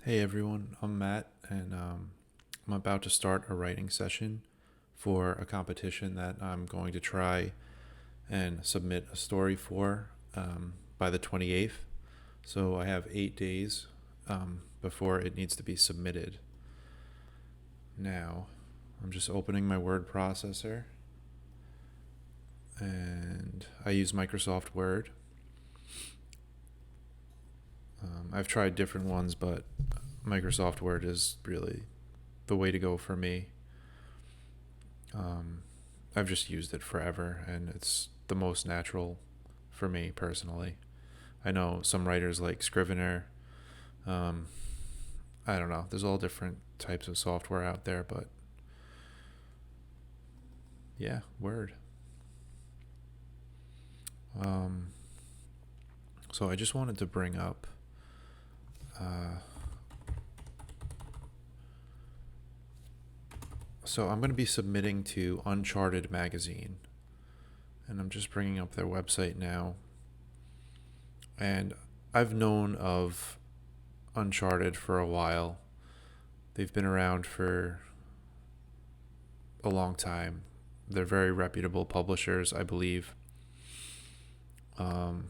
Hey everyone, I'm Matt, and I'm about to start a writing session for a competition that I'm going to try and submit a story for by the 28th. So I have 8 days before it needs to be submitted. Now, I'm just opening my word processor, and I use Microsoft Word. I've tried different ones, but Microsoft Word is really the way to go for me. Um, I've just used it forever, and it's the most natural for me personally. I know some writers like Scrivener. Um, I don't know. There's all different types of software out there, but yeah, Word. Um, so I just wanted to bring up. Uh, so I'm going to be submitting to Uncharted magazine, and I'm just bringing up their website now. And I've known of Uncharted for a while. They've been around for a long time. They're very reputable publishers, I believe. Um,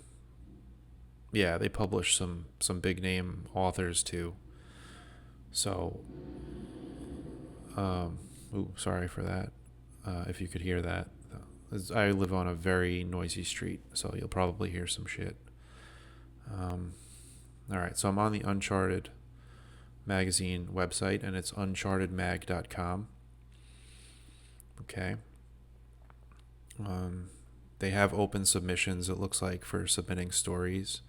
yeah, they publish some big name authors too. So, um, sorry for that. If you could hear that, I live on a very noisy street, so you'll probably hear some shit. Um, all right, so I'm on the Uncharted magazine website, and it's unchartedmag.com. Okay. Um, they have open submissions, it looks like, for submitting stories.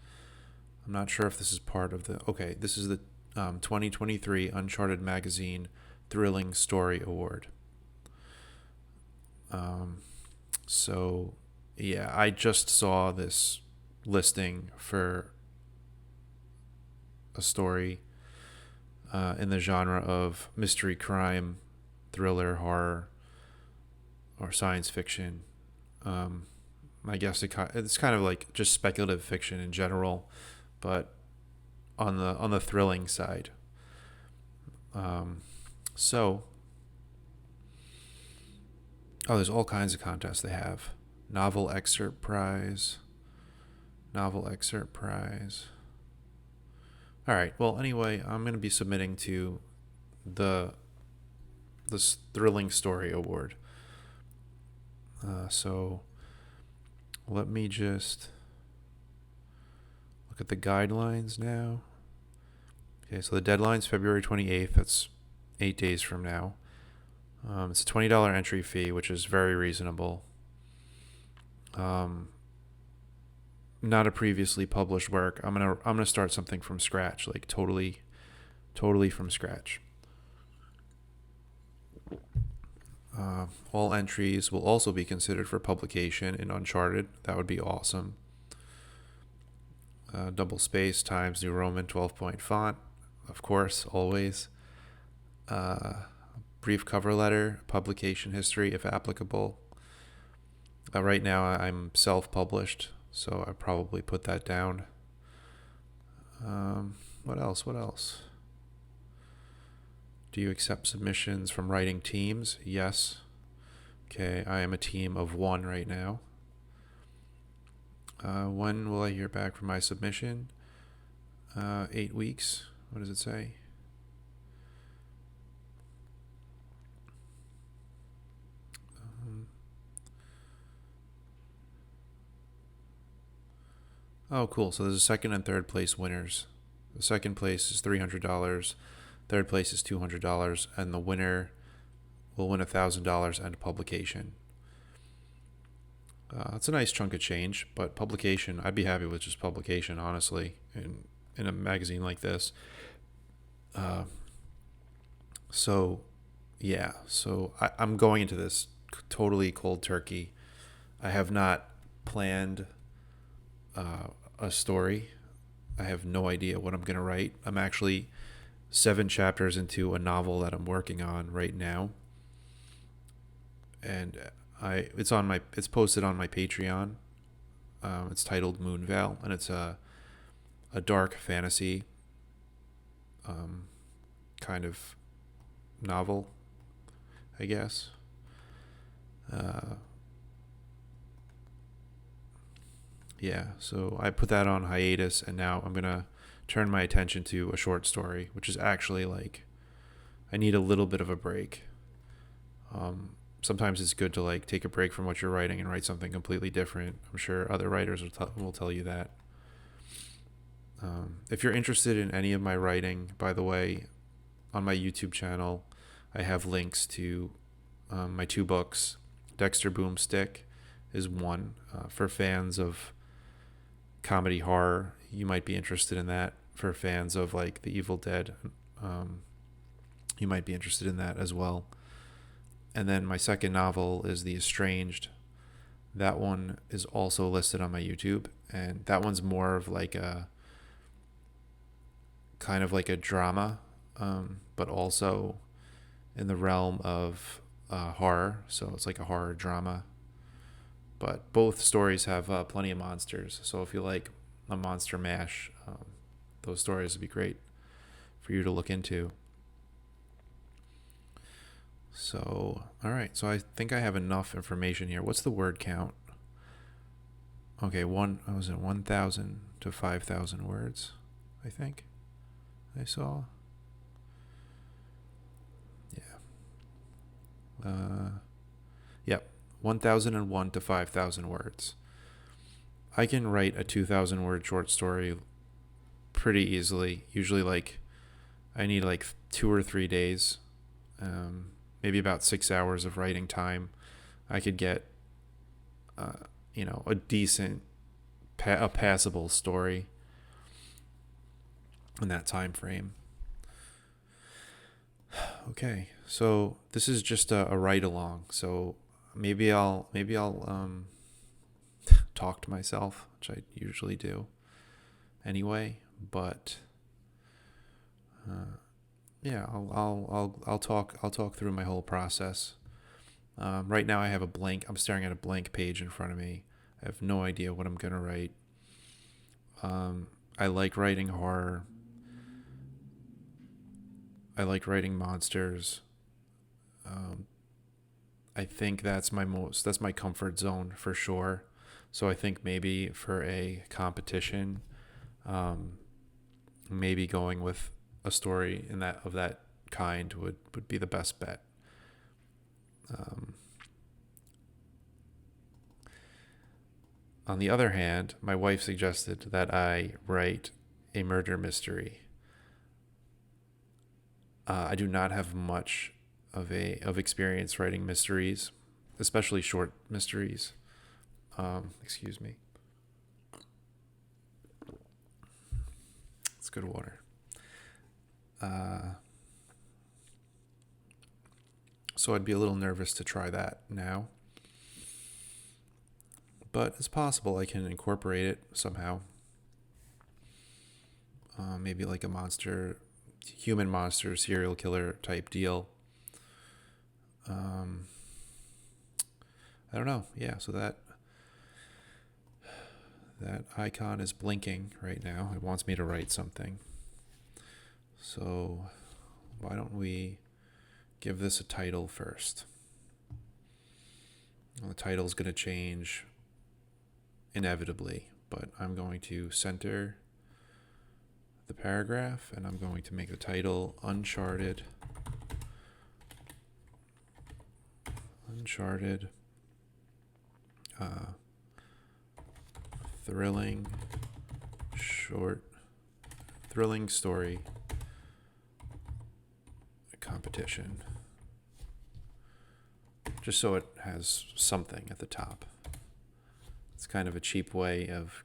I'm not sure if this is part of the. Okay, this is the 2023 Uncharted Magazine Thrilling Story Award. Um, so, yeah, I just saw this listing for a story in the genre of mystery, crime, thriller, horror, or science fiction. Um, I guess it's kind of like just speculative fiction in general, but on the thrilling side. Um, so, there's all kinds of contests they have. Novel excerpt prize. Novel excerpt prize. All right. Well, anyway, I'm going to be submitting to the this thrilling story award. So let me just look at the guidelines now. Okay, so the deadline's February 28th. That's 8 days from now. It's a $20 entry fee, which is very reasonable. Um, Not a previously published work. I'm gonna start something from scratch, like totally from scratch. All entries will also be considered for publication in Uncharted. That would be awesome. Double space times New Roman 12-point font, of course, always. Uh, Brief cover letter, publication history if applicable. Right now I'm self-published, so I probably put that down. What else? What else? Do you accept submissions from writing teams? Yes. Okay, I am a team of one right now. When will I hear back from my submission? 8 weeks. What does it say? Oh, cool. So there's a second and third place winners. The second place is $300. Third place is $200, and the winner will win $1,000 and a publication. That's a nice chunk of change, but publication, I'd be happy with just publication, honestly, in a magazine like this. Uh, so, yeah, so I'm going into this totally cold turkey. I have not planned uh, a story. I have no idea what I'm going to write. I'm actually 7 chapters into a novel that I'm working on right now, and it's posted on my Patreon. It's titled Moonveil, and it's a dark fantasy kind of novel, I guess. Uh, yeah, so I put that on hiatus, and now I'm gonna turn my attention to a short story, which is actually like I need a little bit of a break. Sometimes it's good to like take a break from what you're writing and write something completely different. I'm sure other writers will tell you that. If you're interested in any of my writing, by the way, on my YouTube channel, I have links to my two books. Dexter Boomstick is one. For fans of comedy horror, you might be interested in that. For fans of like The Evil Dead, you might be interested in that as well. And then my second novel is The Estranged. That one is also listed on my YouTube, and that one's more of like a kind of like a drama, but also in the realm of horror. So it's like a horror drama. But both stories have plenty of monsters. So if you like a monster mash, those stories would be great for you to look into. So, all right. So I think I have enough information here. What's the word count? Okay, I was at 1,000 to 5,000 words, I think I saw. Yeah. Yep. 1,001 to 5,000 words. I can write a 2,000 word short story pretty easily. Usually, like, I need like 2 or 3 days, maybe about 6 hours of writing time. I could get, a decent, a passable story in that time frame. Okay, so this is just a ride along. So maybe I'll talk to myself, which I usually do anyway. But yeah, I'll talk through my whole process. Right now, I'm staring at a blank page in front of me. I have no idea what I'm gonna write. I like writing horror. I like writing monsters. I think that's my comfort zone for sure. So I think maybe for a competition, maybe going with a story of that kind would be the best bet. On the other hand, my wife suggested that I write a murder mystery. I do not have much of experience writing mysteries, especially short mysteries. Excuse me. It's good water. So I'd be a little nervous to try that now. But it's possible I can incorporate it somehow. Maybe like a human monster, serial killer type deal. I don't know. Yeah, so that icon is blinking right now. It wants me to write something. So why don't we give this a title first? Well, the title is going to change inevitably, but I'm going to center the paragraph, and I'm going to make the title Uncharted. Thrilling story competition. Just so it has something at the top. It's kind of a cheap way of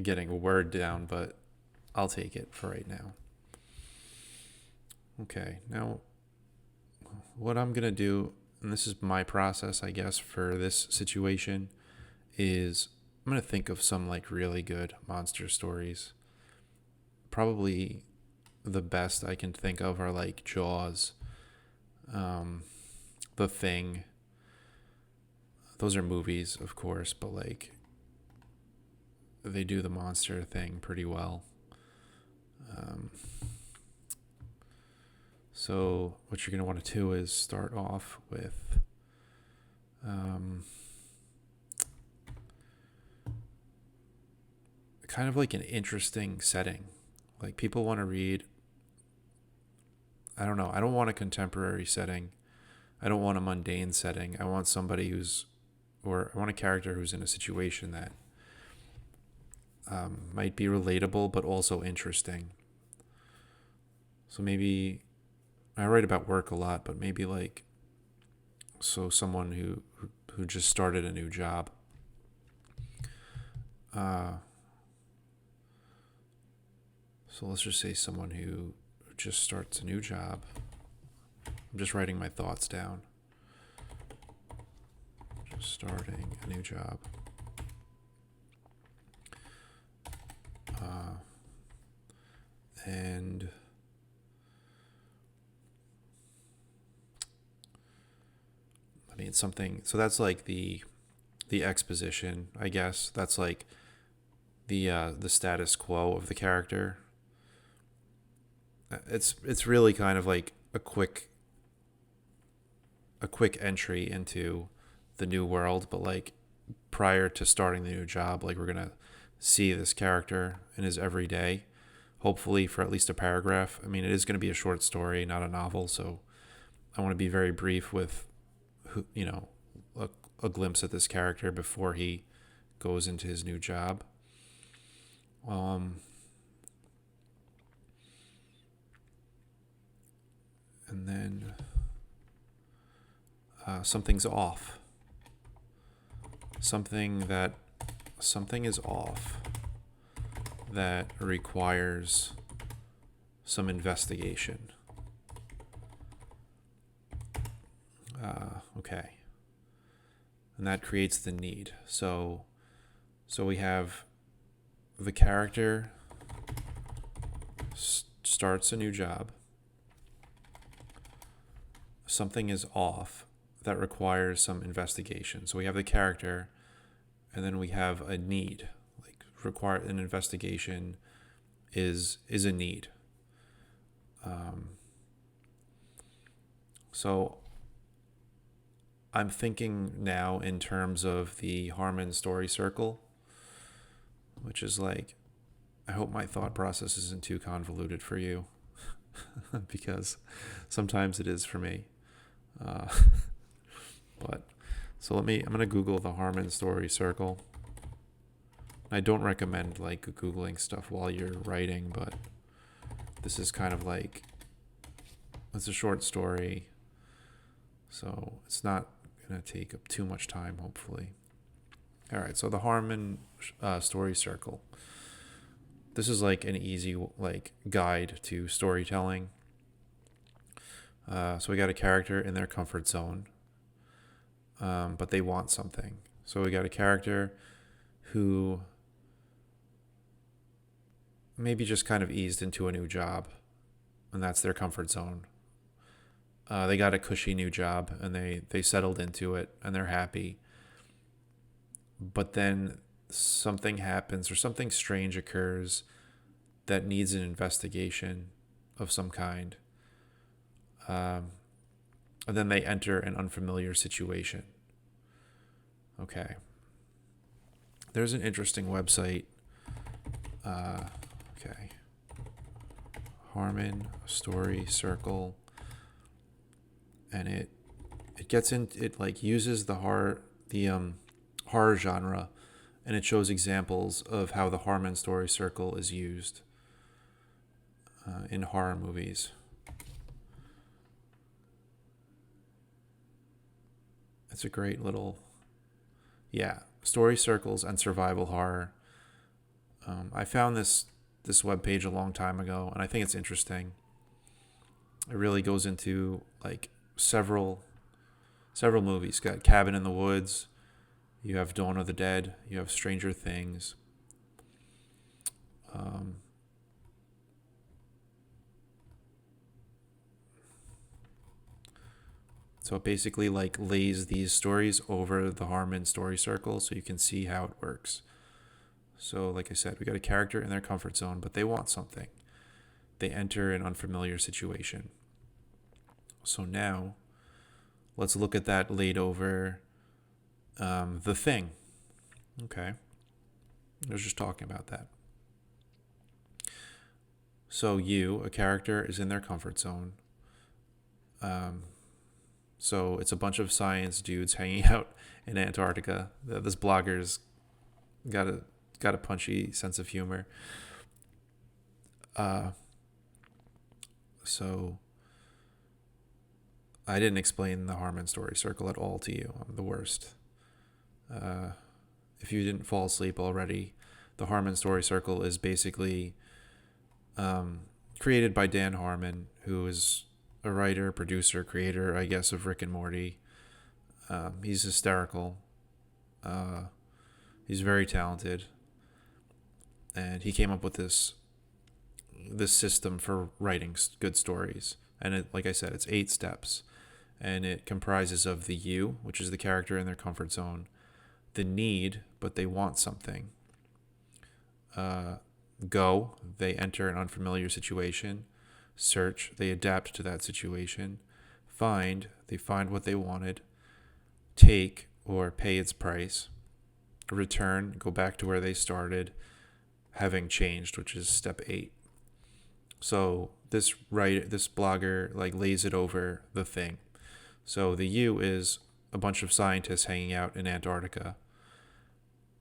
getting a word down, but I'll take it for right now. Okay, now what I'm going to do, and this is my process, I guess, for this situation, is I'm going to think of some like really good monster stories. Probably the best I can think of are like Jaws, The Thing. Those are movies, of course, but like they do the monster thing pretty well. So what you're going to want to do is start off with kind of like an interesting setting. Like people want to read, I don't know, I don't want a contemporary setting. I don't want a mundane setting. I want somebody I want a character who's in a situation that might be relatable but also interesting. So maybe I write about work a lot, but maybe like someone who just started a new job. So let's just say someone who just starts a new job. I'm just writing my thoughts down. Just starting a new job. And I mean something. So that's like the exposition, I guess. That's like the status quo of the character. It's really kind of like a quick entry into the new world, but like prior to starting the new job, like we're gonna see this character in his everyday, hopefully for at least a paragraph. I mean, it is going to be a short story, not a novel, so I want to be very brief with a glimpse at this character before he goes into his new job. And then something's off. Something is off that requires some investigation. Okay. And that creates the need. So we have the character starts a new job. Something is off that requires some investigation. So we have the character, and then we have a need. Like require an investigation is a need. So I'm thinking now in terms of the Harmon story circle, which is like, I hope my thought process isn't too convoluted for you, because sometimes it is for me. But so I'm going to Google the Harmon story circle. I don't recommend like Googling stuff while you're writing, but this is kind of like, it's a short story, so it's not going to take up too much time, hopefully. All right, so the Harmon story circle. This is like an easy like guide to storytelling. So we got a character in their comfort zone, but they want something. So we got a character who maybe just kind of eased into a new job, and that's their comfort zone. They got a cushy new job, and they settled into it, and they're happy. But then something happens or something strange occurs that needs an investigation of some kind. And then they enter an unfamiliar situation. Okay. There's an interesting website. Okay. Harmon story circle. And it gets in, it like uses the horror genre, and it shows examples of how the Harmon story circle is used in horror movies. It's a great little, story circles and survival horror. I found this webpage a long time ago, and I think it's interesting. It really goes into like several movies. Got Cabin in the Woods, you have Dawn of the Dead, you have Stranger Things. So it basically like lays these stories over the Harmon story circle so you can see how it works. So like I said, we got a character in their comfort zone, but they want something. They enter an unfamiliar situation. So now let's look at that laid over The Thing. Okay. I was just talking about that. So you, a character, is in their comfort zone. So it's a bunch of science dudes hanging out in Antarctica. This blogger's got a punchy sense of humor. So I didn't explain the Harmon story circle at all to you. I'm the worst. If you didn't fall asleep already, the Harmon story circle is basically created by Dan Harmon, who is a writer, producer, creator, I guess, of Rick and Morty. He's hysterical. He's very talented, and he came up with this system for writing good stories. And it, like I said, it's 8 steps, and it comprises of the you, which is the character in their comfort zone, the need, but they want something. Go, they enter an unfamiliar situation. Search, they adapt to that situation. Find, they find what they wanted. Take, or pay its price. Return, go back to where they started, having changed, which is step 8. So this blogger lays it over The Thing. So the you is a bunch of scientists hanging out in Antarctica,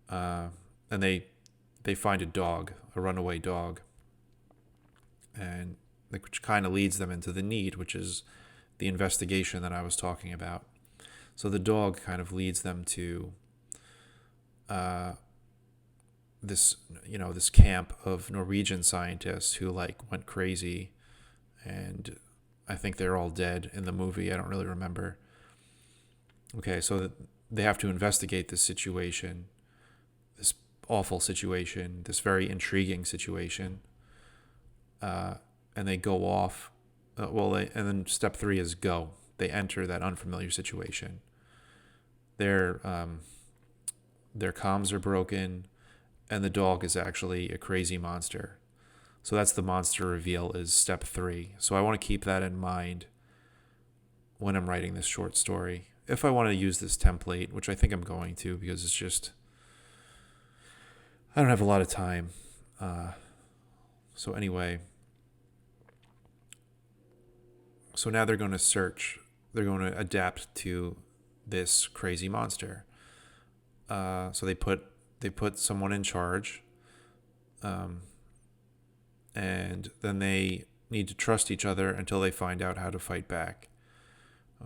and they find a dog, a runaway dog, and which kind of leads them into the need, which is the investigation that I was talking about. So the dog kind of leads them to this camp of Norwegian scientists who went crazy, and I think they're all dead in the movie. I don't really remember. Okay, so they have to investigate this situation, this awful situation, this very intriguing situation, and they go off. And then step 3 is go. They enter that unfamiliar situation. Their comms are broken, and the dog is actually a crazy monster. So that's the monster reveal, is step 3. So I want to keep that in mind when I'm writing this short story. If I want to use this template, which I think I'm going to, because it's just, I don't have a lot of time. So anyway, so now they're going to search. They're going to adapt to this crazy monster. So they put someone in charge, and then they need to trust each other until they find out how to fight back.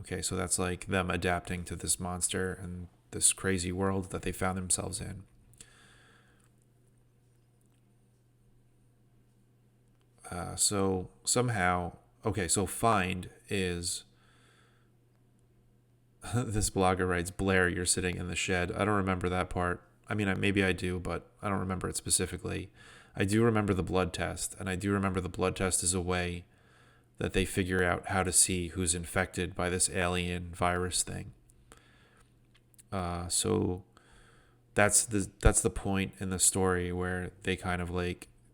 Okay, so that's them adapting to this monster and this crazy world that they found themselves in. So somehow, okay, so find is, this blogger writes, Blair, you're sitting in the shed. I don't remember that part. I mean, maybe I do, but I don't remember it specifically. I do remember the blood test, and I do remember the blood test is a way that they figure out how to see who's infected by this alien virus thing. So that's the point in the story where they kind of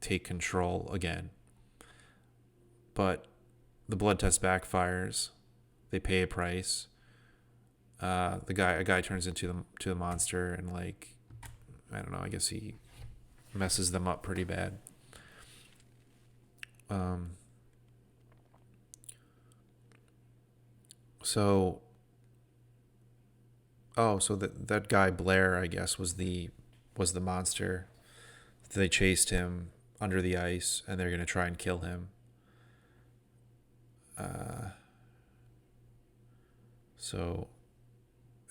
take control again. But the blood test backfires. They pay a price. A guy turns into the monster, and I don't know, I guess he messes them up pretty bad. So that guy Blair, I guess, was the monster. They chased him under the ice, and they're gonna try and kill him. So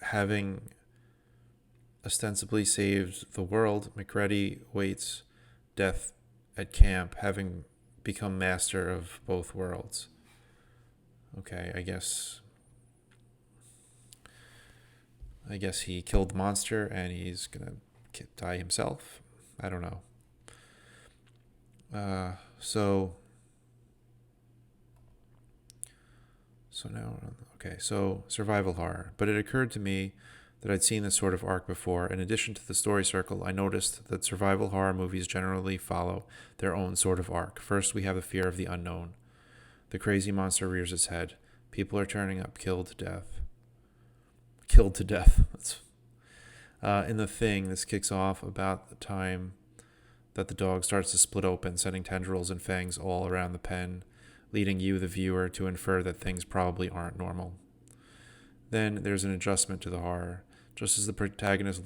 having ostensibly saved the world, McCready waits death at camp, having become master of both worlds. Okay, I guess he killed the monster and he's gonna die himself. I don't know. So now, okay, so survival horror. But it occurred to me that I'd seen this sort of arc before. In addition to the story circle, I noticed that survival horror movies generally follow their own sort of arc. First, we have the fear of the unknown. The crazy monster rears its head. People are turning up, killed to death. Killed to death. In The Thing, this kicks off about the time that the dog starts to split open, sending tendrils and fangs all around the pen, leading you, the viewer, to infer that things probably aren't normal. Then there's an adjustment to the horror. Just as the protagonists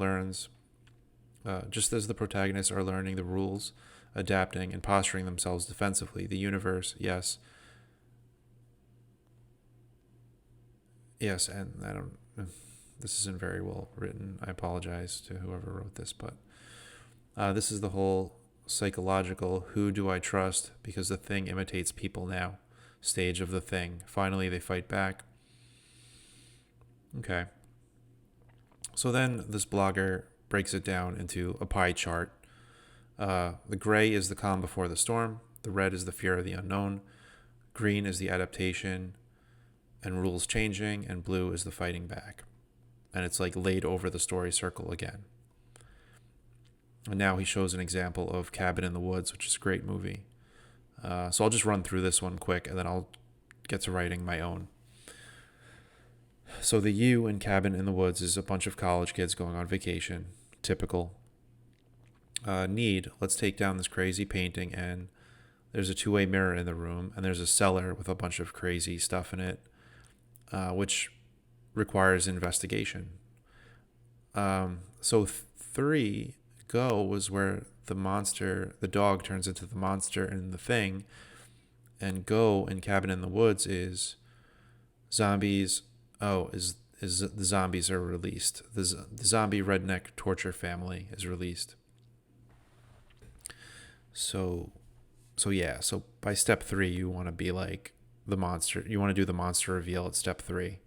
are learning the rules, adapting, and posturing themselves defensively, the universe, yes, and this isn't very well written. I apologize to whoever wrote this, but this is the whole psychological who do I trust because the thing imitates people now stage of The Thing. Finally, they fight back. Okay. So then this blogger breaks it down into a pie chart. The gray is the calm before the storm. The red is the fear of the unknown. Green is the adaptation and rules changing. And blue is the fighting back. And it's like laid over the story circle again. And now he shows an example of Cabin in the Woods, which is a great movie. So I'll just run through this one quick, and then I'll get to writing my own. So the U in Cabin in the Woods is a bunch of college kids going on vacation. Typical. Let's take down this crazy painting, and there's a two-way mirror in the room, and there's a cellar with a bunch of crazy stuff in it, which requires investigation. So 3, Go, was where the dog turns into the monster in The Thing, and Go in Cabin in the Woods is zombies. Is the zombies are released. The zombie redneck torture family is released. So by step 3, you want to be like the monster. You want to do the monster reveal at step 3.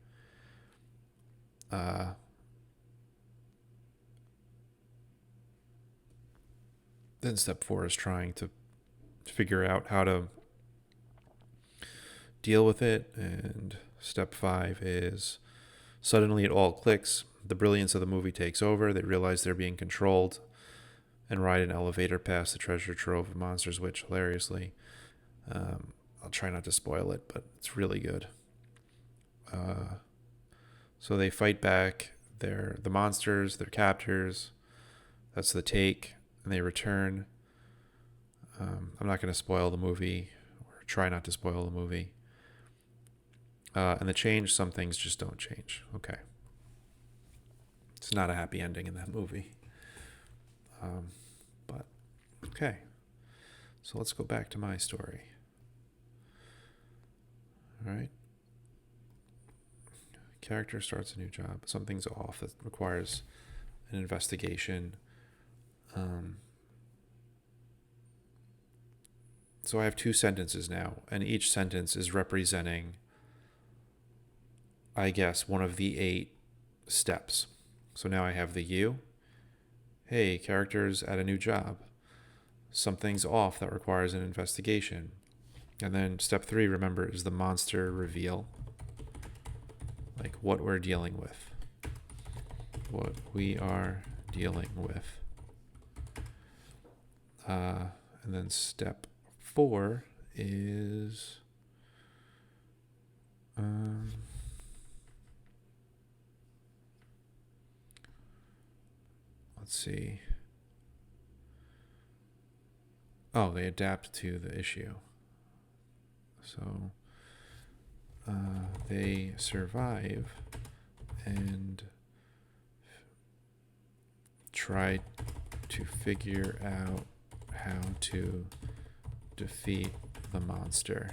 Then step 4 is trying to figure out how to deal with it. And step 5 is suddenly it all clicks. The brilliance of the movie takes over. They realize they're being controlled and ride an elevator past the treasure trove of monsters, which hilariously, I'll try not to spoil it, but it's really good. So they fight back. They're the monsters, they're captors. That's the take. And they return. I'm not going to spoil the movie, or try not to spoil the movie. And the change, some things just don't change. Okay. It's not a happy ending in that movie. But, okay. So let's go back to my story. All right. Character starts a new job. Something's off that requires an investigation. So I have 2 sentences now, and each sentence is representing, I guess, one of the 8 steps. So now I have the you. Hey, character's at a new job. Something's off that requires an investigation. And then step 3, remember, is the monster reveal. Like what we're dealing with. What we are dealing with. And then step 4 is let's see. They adapt to the issue. So they survive and try to figure out how to defeat the monster.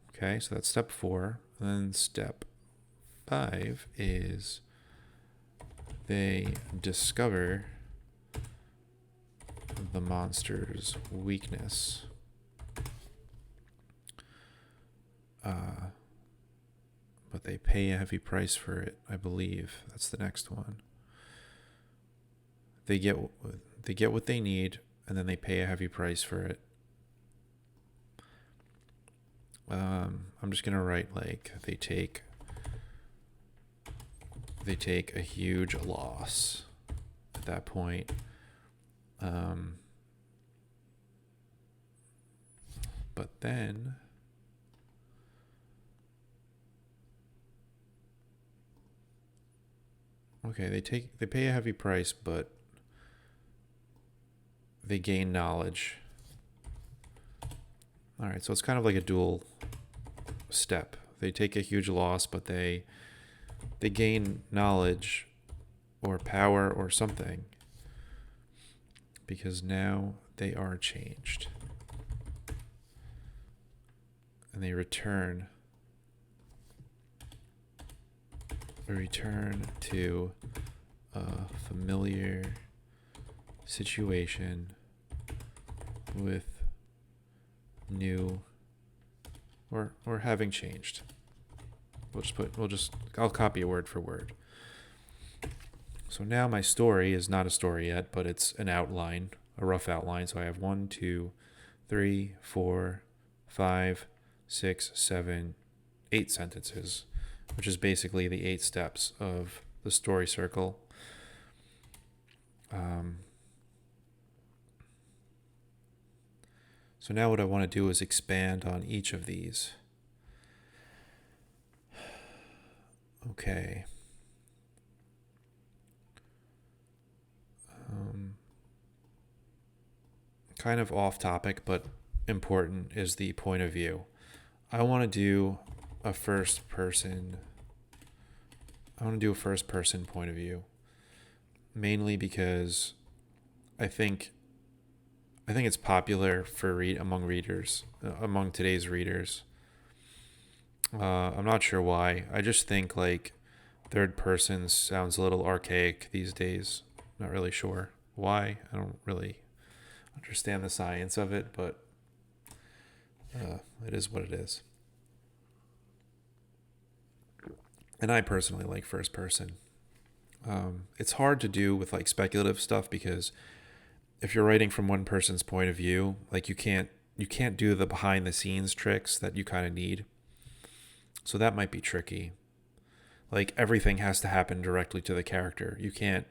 Okay, so that's step 4. And then step 5 is they discover the monster's weakness. But they pay a heavy price for it, I believe. That's the next one. They get what they need, and then they pay a heavy price for it. I'm just gonna write like they take a huge loss at that point. But then Okay, they pay a heavy price, but they gain knowledge. All right, so it's kind of like a dual step. They take a huge loss, but they gain knowledge or power or something because now they are changed. And they return to a familiar situation with new or having changed. I'll copy it word for word. So now my story is not a story yet, but it's an outline, a rough outline. So I have 1, 2, 3, 4, 5, 6, 7, 8 sentences, which is basically the 8 steps of the story circle. So now what I want to do is expand on each of these. Okay. Kind of off topic, but important is the point of view. I want to do a first person point of view, mainly because I think it's popular for among today's readers. I'm not sure why. I just think like third person sounds a little archaic these days. Not really sure why. I don't really understand the science of it, but it is what it is. And I personally like first person. It's hard to do with like speculative stuff because if you're writing from one person's point of view, like you can't do the behind the scenes tricks that you kind of need. So that might be tricky. Like everything has to happen directly to the character. You can't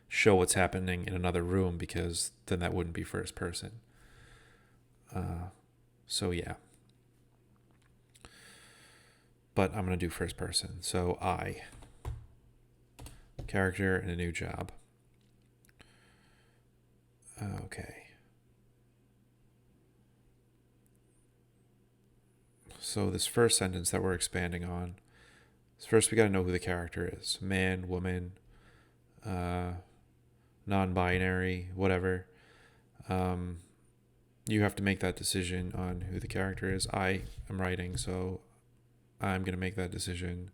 show what's happening in another room because then that wouldn't be first person. So yeah. But I'm going to do first person. So I, character in a new job. Okay. So this first sentence that we're expanding on is first we got to know who the character is. Man, woman, non-binary, whatever. You have to make that decision on who the character is. I am writing, so I'm going to make that decision.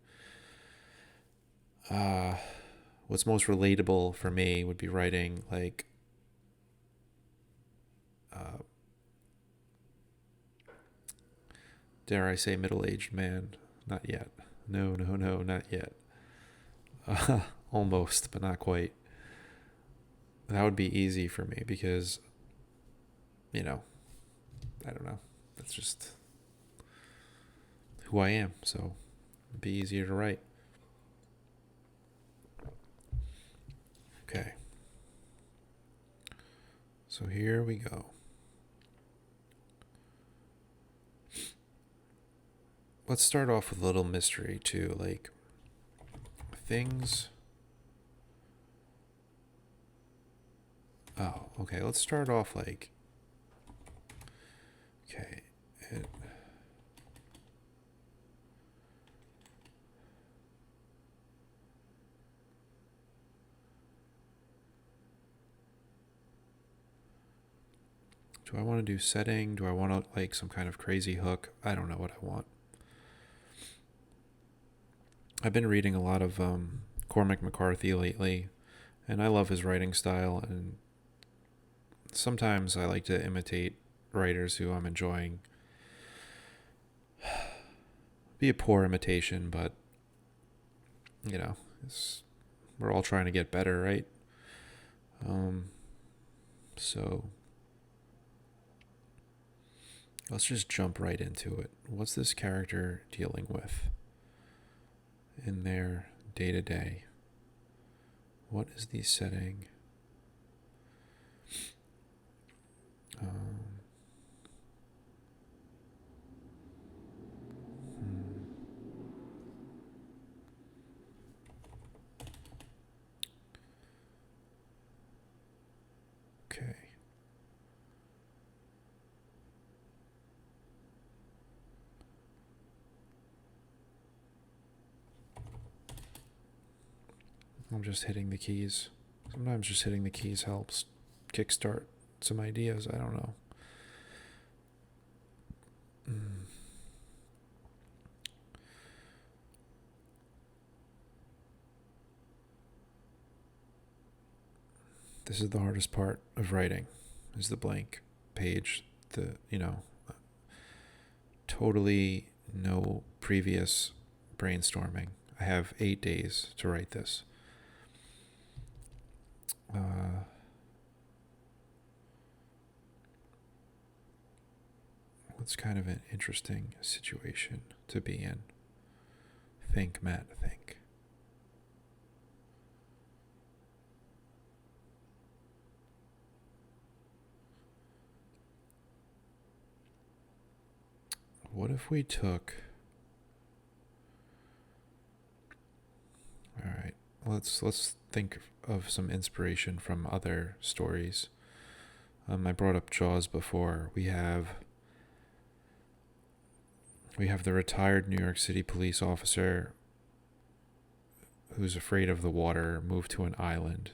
What's most relatable for me would be writing like dare I say middle-aged man? Not yet. No, not yet. Almost, but not quite. That would be easy for me because, I don't know. That's just who I am. So it'd be easier to write. Okay. So here we go. Let's start off with a little mystery too, like things. Oh, okay. Let's start off like. Okay. Do I want to do setting? Do I want to like some kind of crazy hook? I don't know what I want. I've been reading a lot of Cormac McCarthy lately, and I love his writing style, and sometimes I like to imitate writers who I'm enjoying. Be a poor imitation, but we're all trying to get better, right? So let's just jump right into it. What's this character dealing with in their day-to-day? What is the setting? I'm just hitting the keys. Sometimes just hitting the keys helps kickstart some ideas. I don't know. This is the hardest part of writing, is the blank page. Totally no previous brainstorming. I have 8 days to write this. It's kind of an interesting situation to be in. Think, Matt, think. What if we took... All right, let's think of some inspiration from other stories. I brought up Jaws before. We have the retired New York City police officer who's afraid of the water, moved to an island.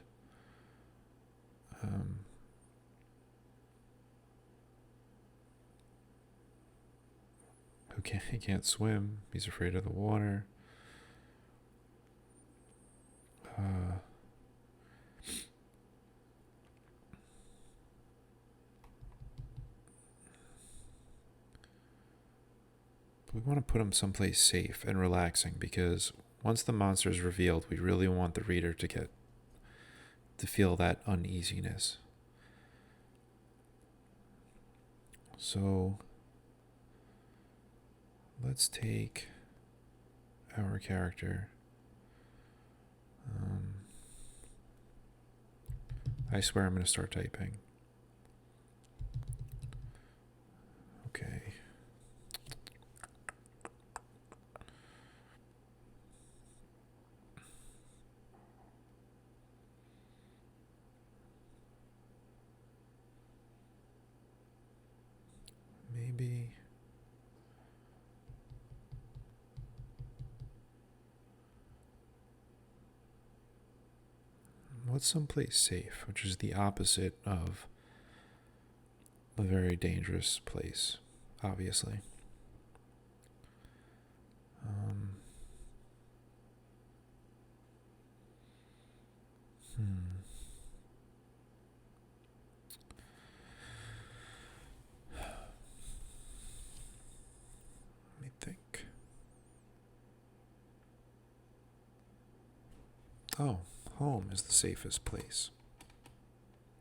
He can't swim. He's afraid of the water. We want to put him someplace safe and relaxing, because once the monster is revealed, we really want the reader to feel that uneasiness. So let's take our character. I swear I'm going to start typing. Okay. Maybe... What's someplace safe, which is the opposite of a very dangerous place, obviously. Let me think. Oh, home is the safest place,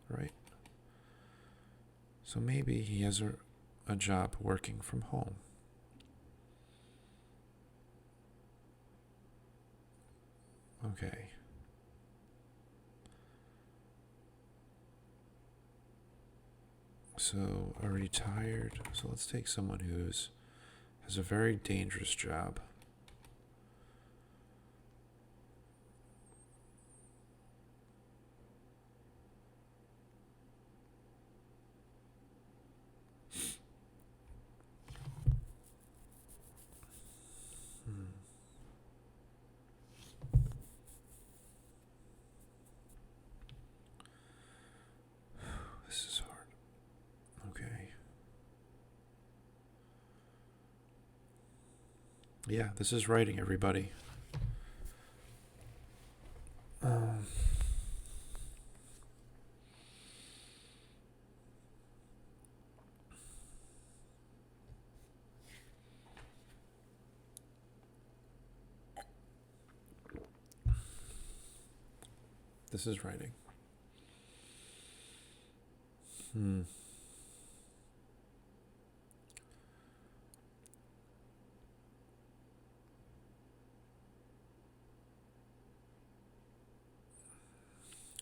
right? So maybe he has a job working from home. Okay. So a retired. So let's take someone has a very dangerous job. This is hard. Okay. Yeah, this is writing, everybody. This is writing.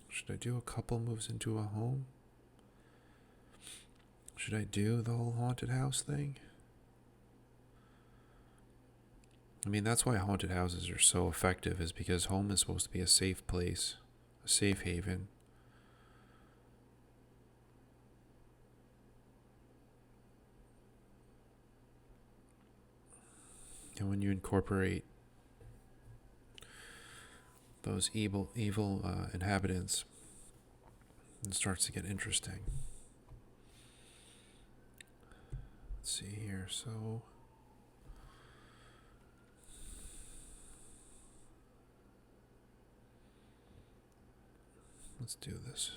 Should I do a couple moves into a home? Should I do the whole haunted house thing? I mean, that's why haunted houses are so effective, is because home is supposed to be a safe place, a safe haven. And when you incorporate those evil inhabitants, it starts to get interesting. Let's see here. So let's do this.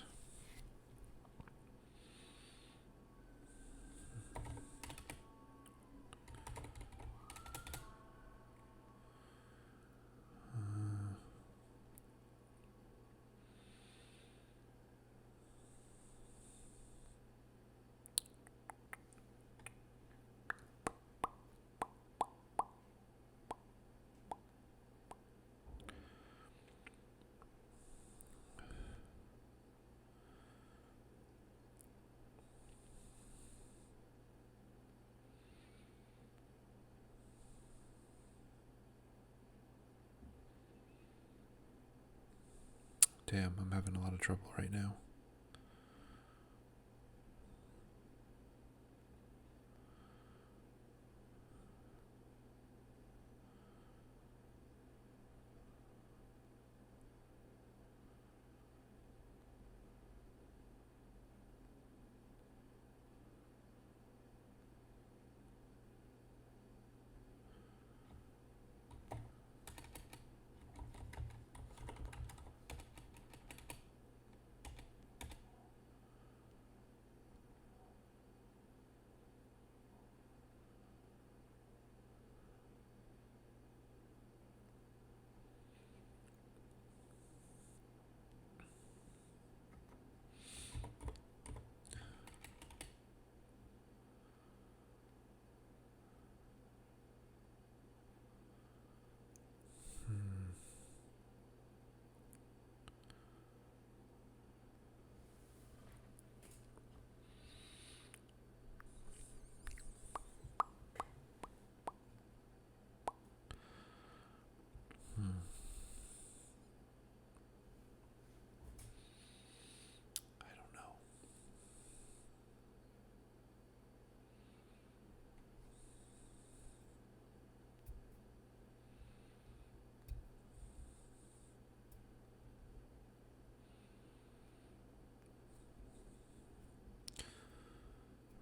Damn, I'm having a lot of trouble right now. I don't know.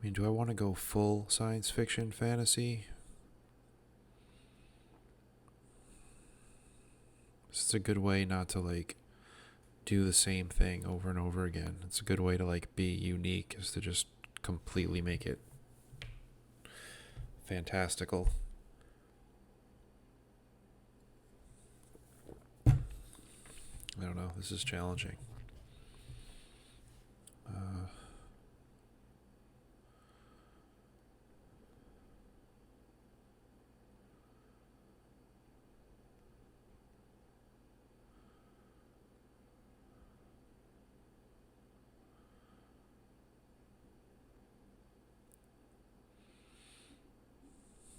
I mean, do I want to go full science fiction fantasy? It's a good way not to like do the same thing over and over again. It's a good way to like be unique, is to just completely make it fantastical. I don't know. This is challenging. Uh,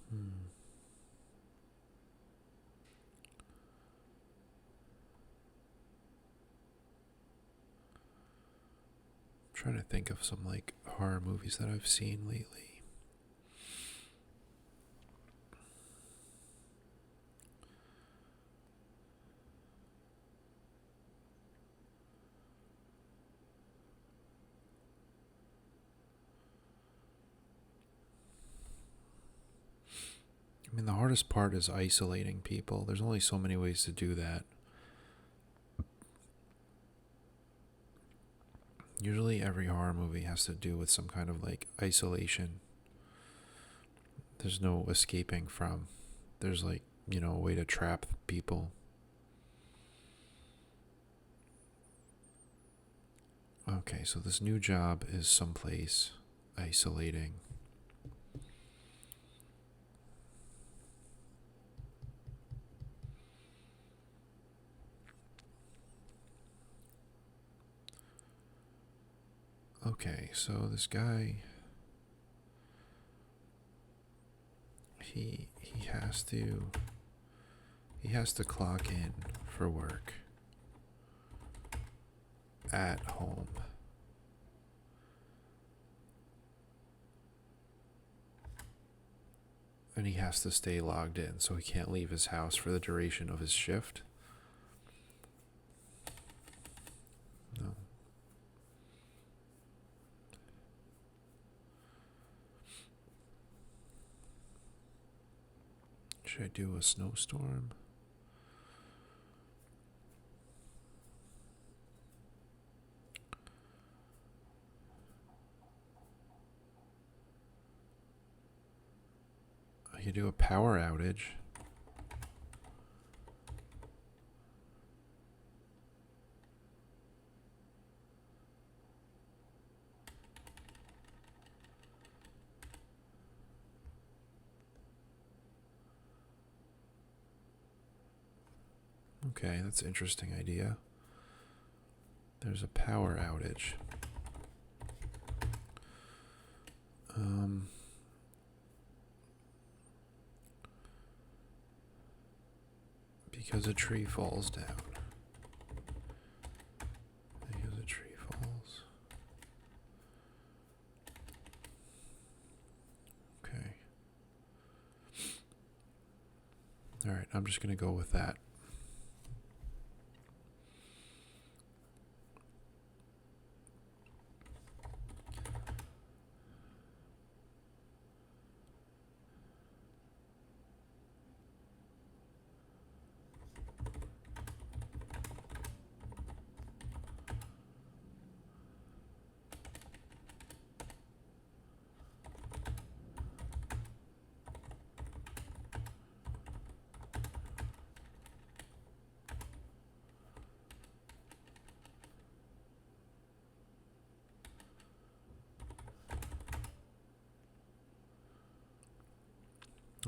hmm. I'm trying to think of some like horror movies that I've seen lately. I mean, the hardest part is isolating people. There's only so many ways to do that. Usually, every horror movie has to do with some kind of like isolation. There's no escaping from. There's like, a way to trap people. Okay, so this new job is someplace isolating. Okay, so this guy, he has to clock in for work at home. And he has to stay logged in, so he can't leave his house for the duration of his shift. Should I do a snowstorm? I could do a power outage. Okay, that's an interesting idea. There's a power outage. Because a tree falls down. Because a tree falls. Okay. Alright, I'm just going to go with that.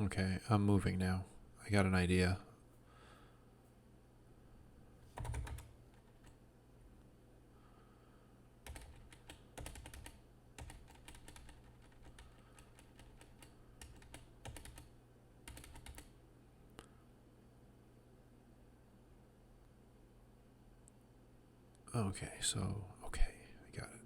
Okay, I'm moving now. I got an idea. Okay, I got it.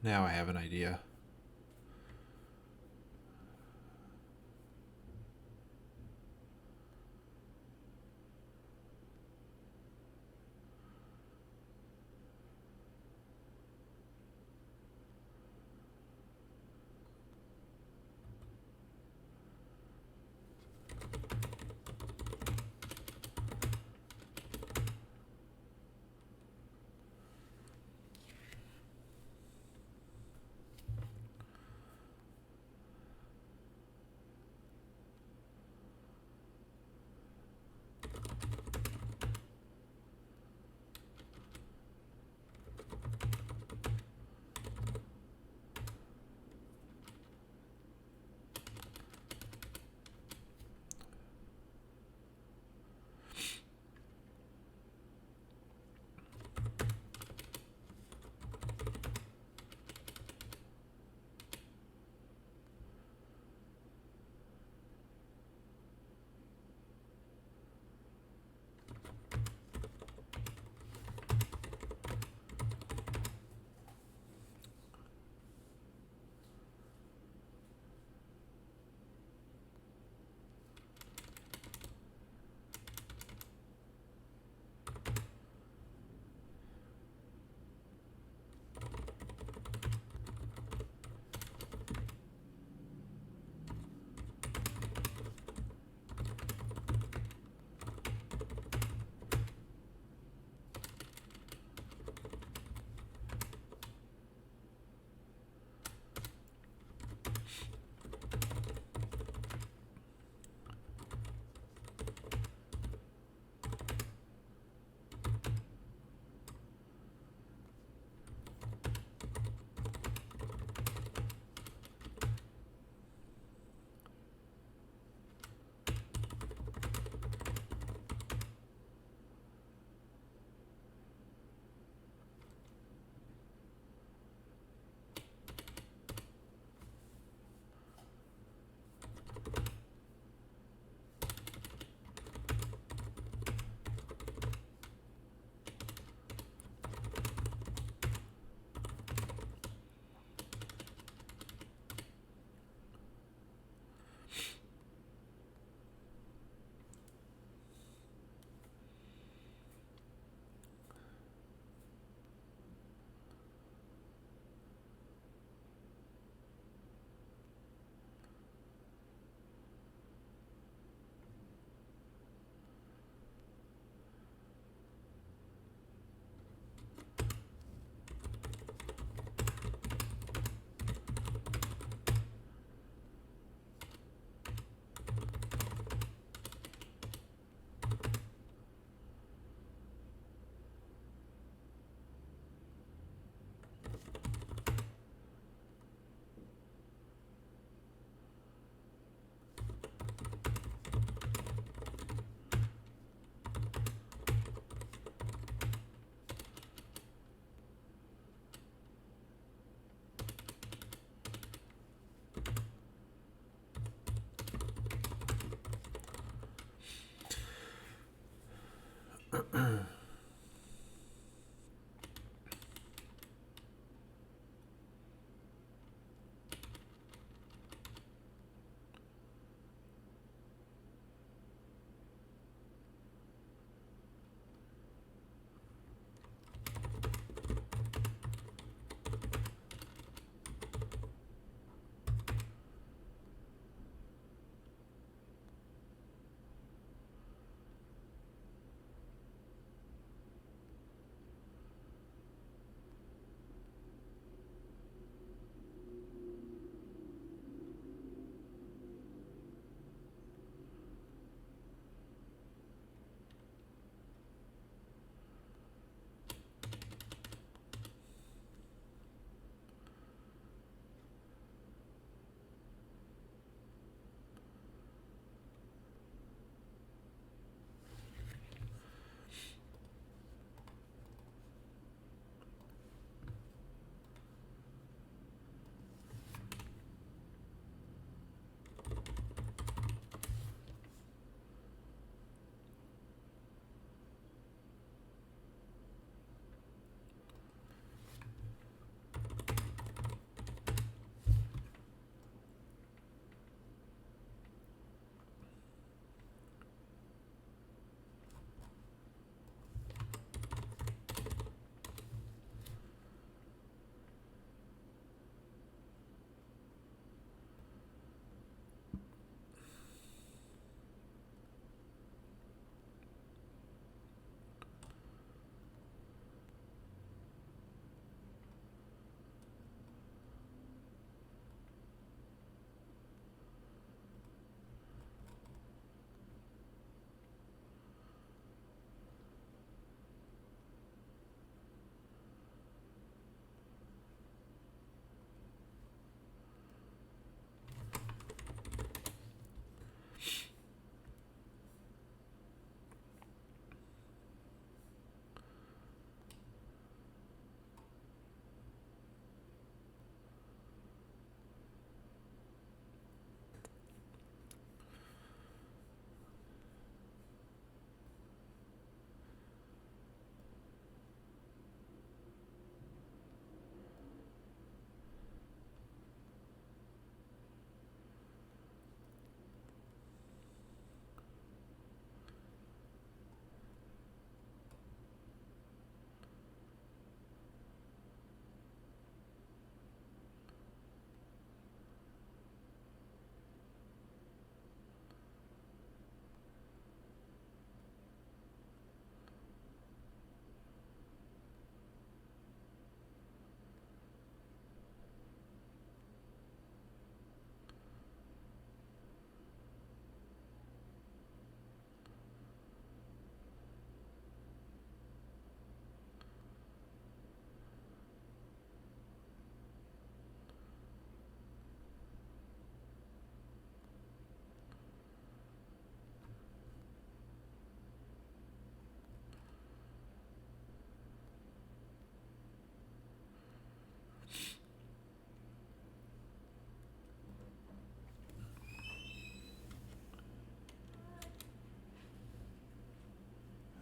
Now I have an idea.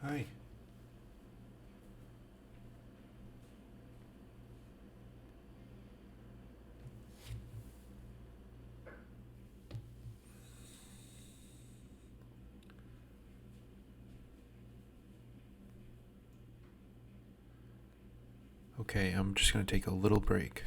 Hi. Okay, I'm just going to take a little break.